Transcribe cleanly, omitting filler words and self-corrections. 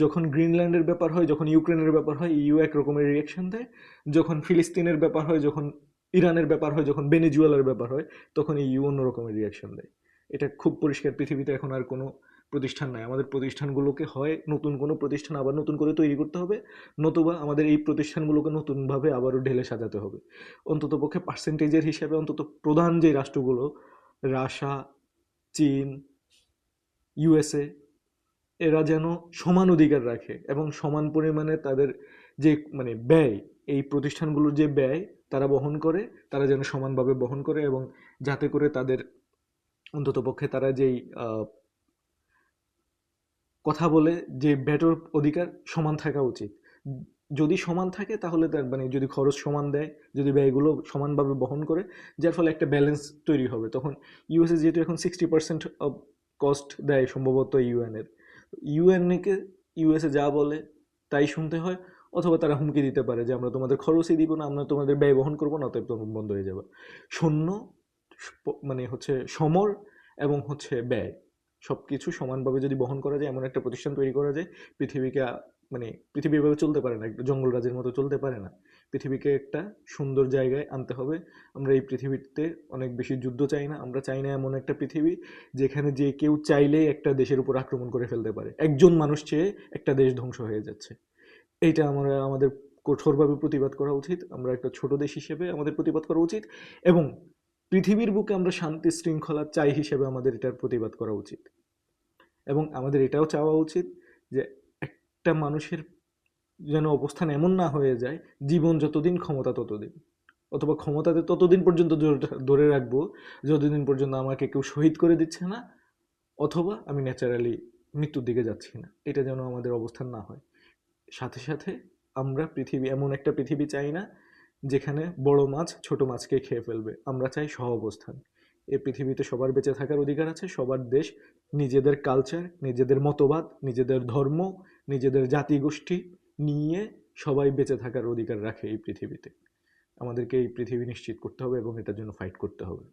যখন গ্রিনল্যান্ডের ব্যাপার হয়, যখন ইউক্রেনের ব্যাপার হয়, ইইউ এক রকমের রিয়াকশন দেয়। যখন ফিলিস্তিনের ব্যাপার হয়, যখন ইরানের ব্যাপার হয়, যখন ভেনেজুয়েলার ব্যাপার হয়, তখন ইইউ অন্য রকমের রিয়াকশন দেয়। এটা খুব পরিষ্কার। পৃথিবীতে এখন আর কোনো প্রতিষ্ঠান নাই। আমাদের প্রতিষ্ঠানগুলোকে হয় নতুন কোনো প্রতিষ্ঠান আবার নতুন করে তৈরি করতে হবে, নতুবা আমাদের এই প্রতিষ্ঠানগুলোকে নতুনভাবে আবারও ঢেলে সাজাতে হবে। অন্ততপক্ষে পার্সেন্টেজের হিসাবে অন্তত প্রধান যে রাষ্ট্রগুলো, রাশিয়া, চীন, ইউএসএ, এরা যেন সমান অধিকার রাখে এবং সমান পরিমাণে তাদের যে মানে ব্যয়, এই প্রতিষ্ঠানগুলোর যে ব্যয় তারা বহন করে, তারা যেন সমানভাবে বহন করে, এবং যাতে করে তাদের অন্ততপক্ষে তারা যেই কথা বলে যে ভ্যাটের অধিকার সমান থাকা উচিত। যদি সমান থাকে তাহলে তার মানে যদি খরচ সমান দেয়, যদি ব্যয়গুলো সমানভাবে বহন করে, যার ফলে একটা ব্যালেন্স তৈরি হবে। তখন ইউএসএ যেহেতু এখন 60% অফ কস্ট দেয় সম্ভবত ইউএনের, ইউএনকে ইউএসএ যা বলে তাই শুনতে হয়, অথবা তারা হুমকি দিতে পারে যে আমরা তোমাদের খরচই দিব না, আমরা তোমাদের ব্যয় বহন করবো না, অতএব তখন বন্ধ হয়ে যাবে। শূন্য মানে হচ্ছে সমর এবং হচ্ছে ব্যয় সব কিছু সমানভাবে যদি বহন করা যায়, এমন একটা প্রতিষ্ঠান তৈরি করা যায়, পৃথিবীকে মানে পৃথিবী এভাবে চলতে পারে না, একটা জঙ্গল রাজের মতো চলতে পারে না। পৃথিবীকে একটা সুন্দর জায়গায় আনতে হবে। আমরা এই পৃথিবীতে অনেক বেশি যুদ্ধ চাই না। আমরা চাই না এমন একটা পৃথিবী যেখানে যে কেউ চাইলেই একটা দেশের উপর আক্রমণ করে ফেলতে পারে। একজন মানুষ চেয়ে একটা দেশ ধ্বংস হয়ে যাচ্ছে। এইটা আমাদের কঠোরভাবে প্রতিবাদ করা উচিত। আমরা একটা ছোট দেশ হিসেবে আমাদের প্রতিবাদ করা উচিত, এবং পৃথিবীর বুকে আমরা শান্তি শৃঙ্খলা চাই হিসেবে আমাদের এটার প্রতিবাদ করা উচিত। এবং আমাদের এটাও চাওয়া উচিত যে একটা মানুষের যেন অবস্থান এমন না হয়ে যায়, জীবন যতদিন ক্ষমতা ততদিন, অথবা ক্ষমতাতে ততদিন পর্যন্ত ধরে রাখবো যতদিন পর্যন্ত আমাকে কেউ শহীদ করে দিচ্ছে না, অথবা আমি ন্যাচারালি মৃত্যুর দিকে যাচ্ছি না। এটা যেন আমাদের অবস্থান না হয়। সাথে সাথে আমরা এমন একটা পৃথিবী চাই না যেখানে বড় মাছ ছোট মাছকে খেয়ে ফেলবে। আমরা চাই সহ অবস্থান। এই পৃথিবীতে সবার বেঁচে থাকার অধিকার আছে। সবার দেশ নিজেদের কালচার, নিজেদের মতবাদ, নিজেদের ধর্ম, নিজেদের জাতিগোষ্ঠী নিয়ে সবাই বেঁচে থাকার অধিকার রাখে এই পৃথিবীতে। আমাদেরকে এই পৃথিবী নিশ্চিত করতে হবে এবং এটার জন্য ফাইট করতে হবে।